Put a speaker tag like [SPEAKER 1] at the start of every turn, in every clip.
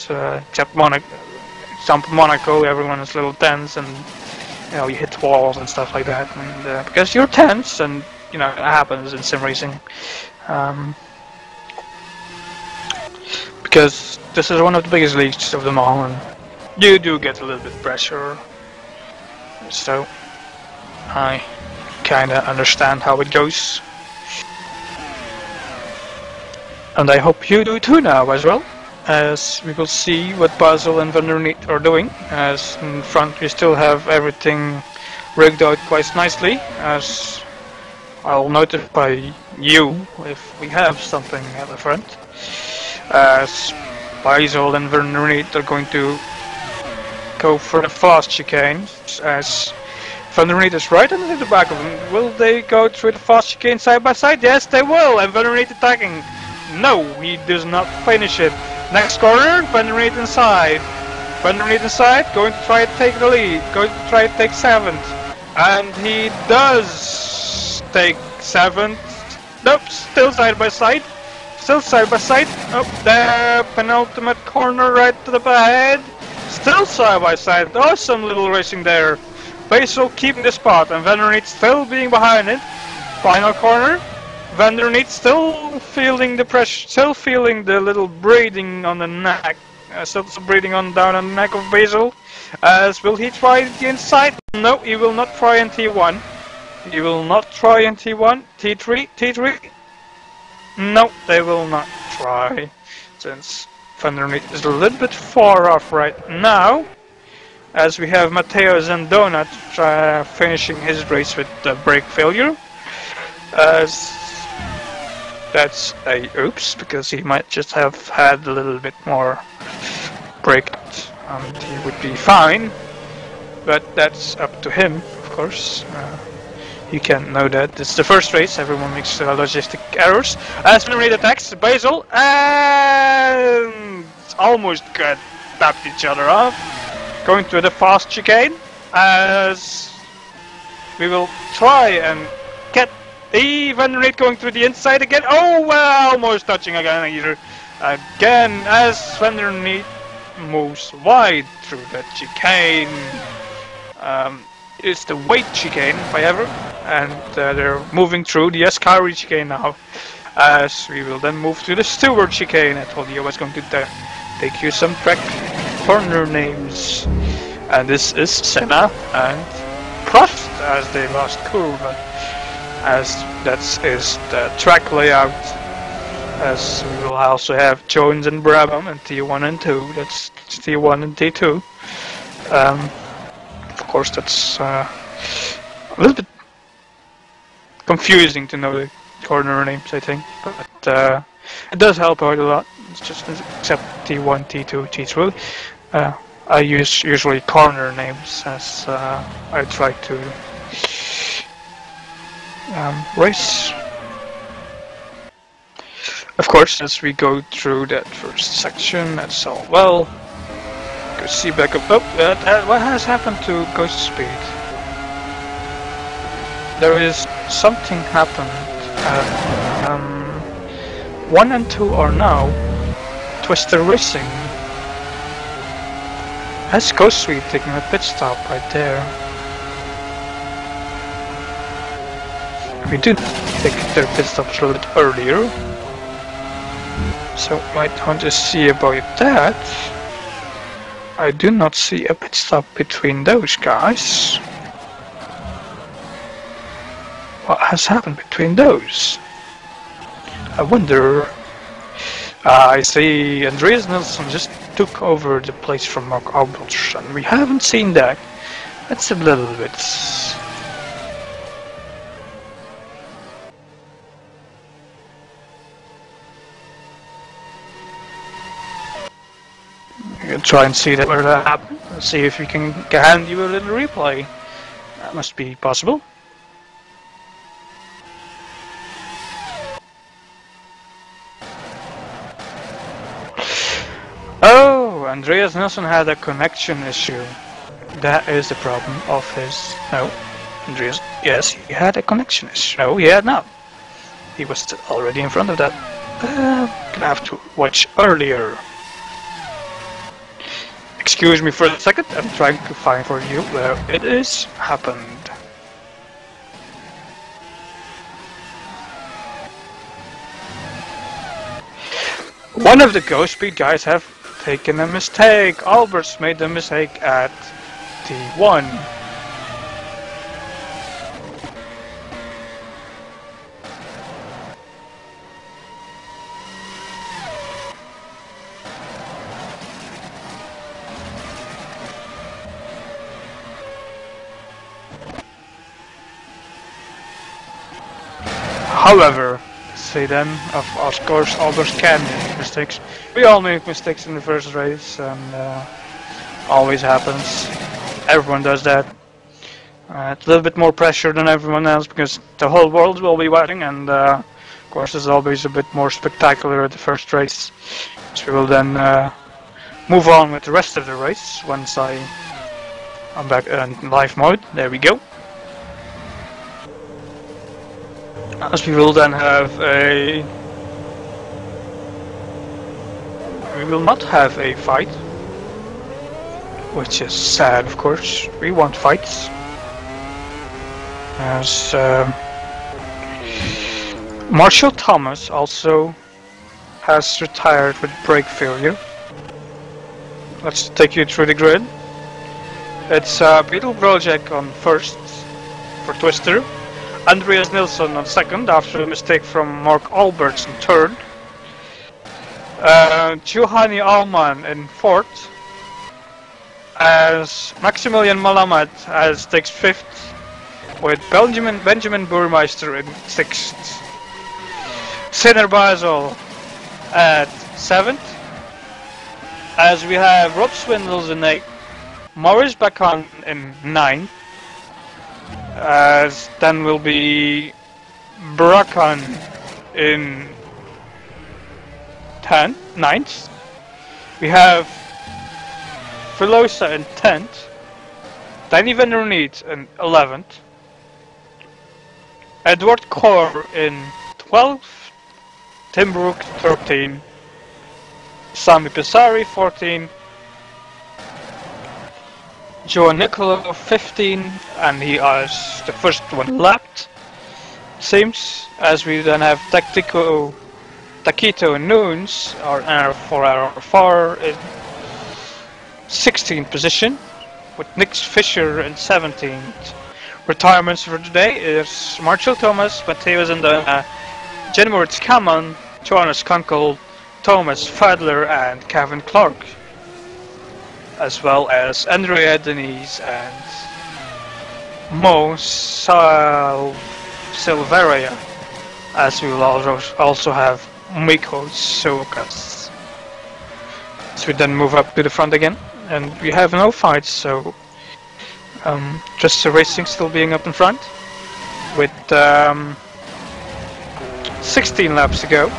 [SPEAKER 1] except Monaco, everyone is a little tense, and you know you hit walls and stuff like that. And because you're tense, and you know it happens in sim racing. Because this is one of the biggest leagues of them all, and you do get a little bit of pressure. So I kinda understand how it goes. And I hope you do too now as well, as we will see what Basel and Van der Niet are doing, as in front we still have everything rigged out quite nicely, as I'll notify you if we have something at the front, as Basel and Van der Niet are going to go for the fast chicane, as Van der Niet is right under the back of him. Will they go through the fast chicane side by side? Yes, they will, and Van der Niet attacking. No, he does not finish it. Next corner, Van der Niet inside. Van der Niet inside, going to try to take the lead, going to try to take 7th. And he does take 7th. Nope, still side by side. Still side by side. Oh, the penultimate corner right to the ahead. Still side by side. Awesome little racing there. Basel keeping the spot, and Van der Niet still being behind it. Final corner. Van der Niet still feeling the pressure, still feeling the little breathing on the neck, still breathing down on the neck of Basel. As will he try the inside? No, he will not try in T1. He will not try in T1. T3, T3. No, they will not try, since Van der Niet is a little bit far off right now. As we have Matteo Zandona finishing his race with the brake failure. As that's a oops, because he might just have had a little bit more brake and he would be fine, but that's up to him, of course. You can't know that. It's the first race, everyone makes logistic errors. As Van der Niet attacks Basel and almost tapped each other off. Going to the fast chicane, as we will try and get Van der Niet going through the inside again. Oh, well, almost touching again either. Again, as Van der Niet moves wide through that chicane. It's the weight chicane, if I ever, and they're moving through the Ascari chicane now. As we will then move to the Stewart chicane. I told you I was going to take you some track corner names. And this is Senna and Prost as they lost curve. As that is the track layout, as we will also have Jones and Brabham and T1 and 2, that's T1 and T2. Of course that's a little bit confusing to know the corner names, I think, but it does help out a lot. It's just except T1, T2, T3. I use usually corner names as I try to race. Of course, as we go through that first section, that's all well. Go see back up. Oh, what has happened to Ghost Speed? There is something happened. 1 and 2 are now Twister Racing. That's Ghost Speed taking a pit stop right there. We did take their pit stops a little bit earlier, so might want to see about that. I do not see a pit stop between those guys. What has happened between those? I wonder. I see Andreas Nilsson just took over the place from Mark Albrecht, and we haven't seen that. That's a little bit... You can try and see that where that happened. Let's see if we can hand you a little replay. That must be possible. Oh, Andreas Nilsson had a connection issue. That is the problem of his... No, Andreas... Yes, he had a connection issue. No, he had not. He was already in front of that. Gonna have to watch earlier. Excuse me for a second, I'm trying to find for you where it is happened. One of the Ghost Speed guys have taken a mistake. Albert's made a mistake at T1. However, say then, of course, others can make mistakes. We all make mistakes in the first race, and always happens. Everyone does that. It's a little bit more pressure than everyone else because the whole world will be watching, and of course, it's always a bit more spectacular at the first race. So we will then move on with the rest of the race once I'm back in live mode. There we go. As we will then have we will not have a fight, which is sad, of course. We want fights. As Marshall Thomas also has retired with brake failure. Let's take you through the grid. It's Beetle Project on first for Twister. Andreas Nilsson on second after a mistake from Mark Alberts in third. Juhani Alman in fourth. As Maximilian Malamat takes fifth, with Benjamin Burmeister in sixth. Sinner Basel at seventh. As we have Rob Swindles in eighth, Morris Bacon in ninth. As then will be Brakan in 9th. We have Filosa in 10th. Danny Van Der Neet in 11th. Edward Kaur in 12th. Tim Brook 13th. Sami Pesari 14th. Joe Nicolo 15, and he is the first one lapped. Seems, as we then have Taquito Nunes, our RFR in 16th position, with Nick Fisher in 17th. Retirements for today is Marshall Thomas, Mateus and Jen Moritz Kaman, Jonas Kunkel, Thomas Fadler, and Kevin Clark, as well as Andrea Denise and Mo Silveria, as we will also have Miko Sokas. So we then move up to the front again, and we have no fights, so just the racing still being up in front, with 16 laps to go.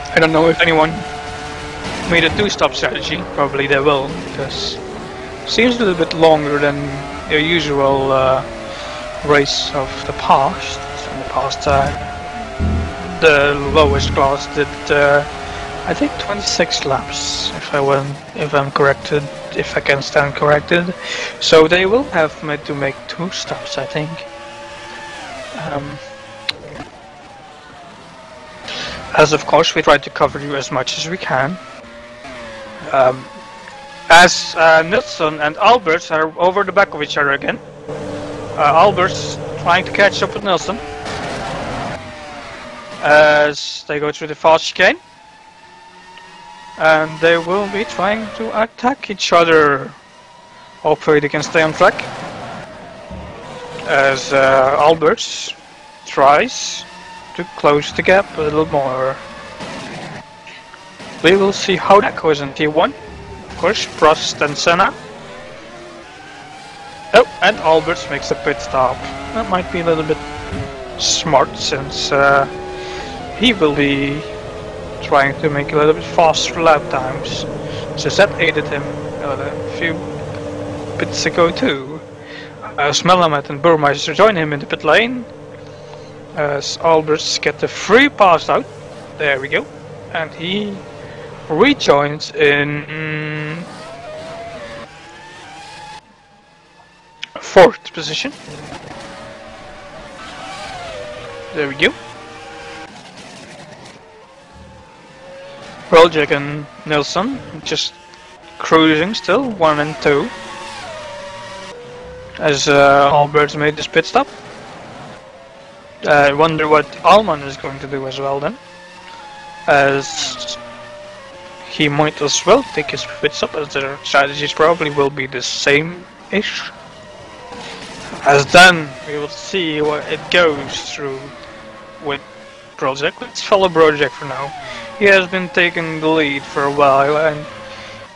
[SPEAKER 1] I don't know if anyone made a two-stop strategy. Probably they will, because it seems a little bit longer than the usual race of the past. In the past, the lowest class did, I think, 26 laps, if I'm corrected, if I can stand corrected. So they will have to make two stops, I think. As of course we try to cover you as much as we can. As Nilsson and Alberts are over the back of each other again. Alberts trying to catch up with Nilsson as they go through the fast chicane, and they will be trying to attack each other. Hopefully they can stay on track, as Alberts tries to close the gap a little more. We will see how that goes in T1. Of course, Prost and Senna. Oh, and Alberts makes a pit stop. That might be a little bit smart, since he will be trying to make a little bit faster lap times. So that aided him a few pits ago too. As Melamed and Burmeister join him in the pit lane, as Alberts get the free pass out There we go. And he rejoins in fourth position. There we go. Project and Nilsson just cruising still, 1 and 2. As Albert's made this pit stop. I wonder what Alman is going to do as well then. As he might as well take his pit stop, as their strategies probably will be the same-ish. As then we will see what it goes through with Project. Let's follow Project for now. He has been taking the lead for a while and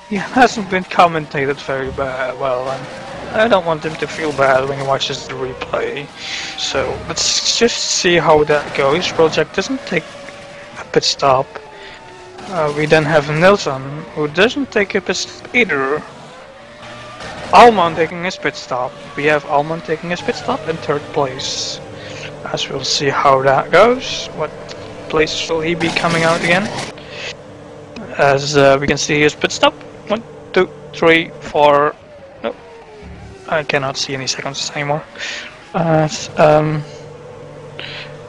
[SPEAKER 1] he hasn't been commentated very well, and I don't want him to feel bad when he watches the replay. So let's just see how that goes. Project doesn't take a pit stop. We then have Nilsson, who doesn't take a pit stop either. Alman taking his pit stop. We have Alman taking his pit stop in third place. As we'll see how that goes. What place will he be coming out again? As we can see his pit stop. 1, 2, 3, 4. No, I cannot see any seconds anymore.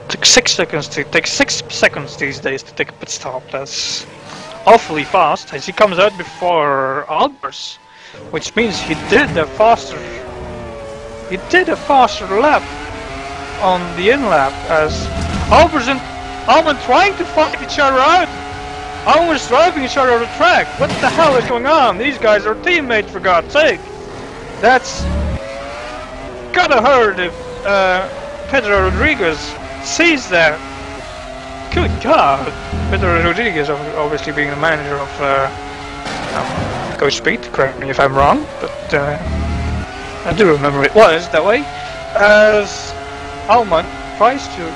[SPEAKER 1] Took 6 seconds. It takes 6 seconds these days to take a pit stop. That's awfully fast. As he comes out before Albers, which means he did a faster lap on the in lap. As Albers and Alman trying to fight each other out. Almost driving each other on the track. What the hell is going on? These guys are teammates, for God's sake. That's gotta hurt if Pedro Rodriguez sees that. Good God. Pedro Rodriguez obviously being the manager of Coach Speed, correct me if I'm wrong, but I do remember it was that way. As Alman tries to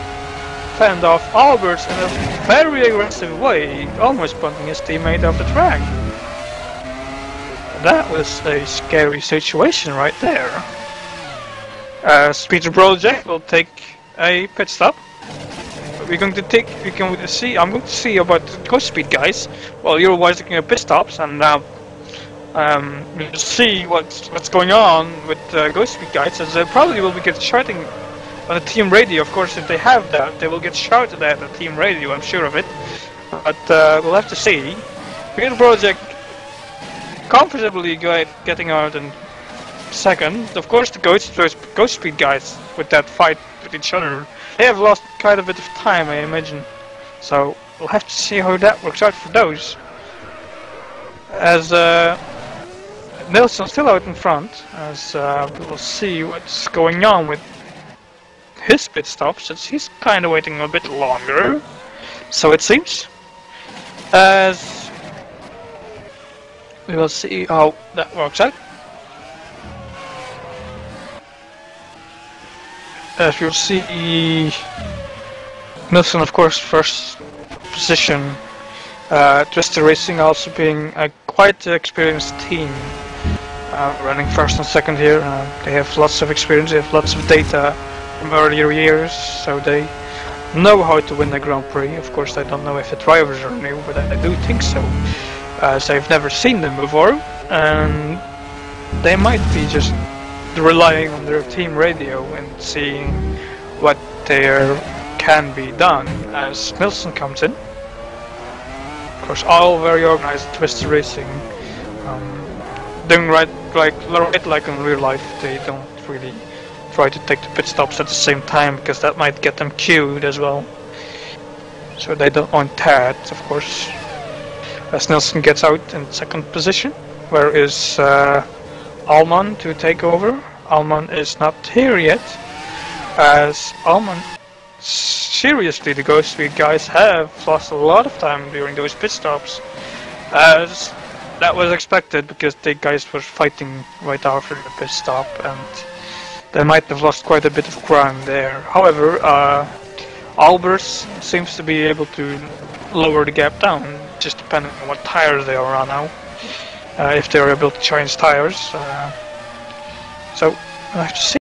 [SPEAKER 1] fend off Alberts in a very aggressive way, almost punting his teammate off the track. That was a scary situation right there. Peter Project will take a pit stop. I'm going to see about the Ghost Speed guys while you're taking a pit stops, and we'll see what's going on with Ghost Speed guys, as they probably will be shouting on the team radio. Of course, if they have that, they will get shouted at the team radio, I'm sure of it. But we'll have to see. Peter Project comfortably getting out in second. Of course, the Ghost Speed guys with that fight with each other, they have lost quite a bit of time, I imagine. So we'll have to see how that works out for those. As Nilsson's still out in front, as we will see what's going on with his pit stop, since he's kind of waiting a bit longer, so it seems. As we will see how that works out. As you'll see, Nilsson, of course, first position. Twister Racing also being a quite experienced team, running first and second here. They have lots of experience, they have lots of data from earlier years, so they know how to win the Grand Prix. Of course, I don't know if the drivers are new, but I do think so, as I've never seen them before, and they might be just relying on their team radio and seeing what there can be done as Nilsson comes in. Of course, all very organized, Twister Racing, doing right like in real life. They don't really try to take the pit stops at the same time, because that might get them queued as well. So they don't want that, of course. As Nilsson gets out in second position, where is Alman to take over. Alman is not here yet, as Alman, seriously, the Ghost Speed guys have lost a lot of time during those pit stops, as that was expected, because the guys were fighting right after the pit stop, and they might have lost quite a bit of ground there. However, Albers seems to be able to lower the gap down, just depending on what tires they are on now. If they're able to change tires. So, I have to see.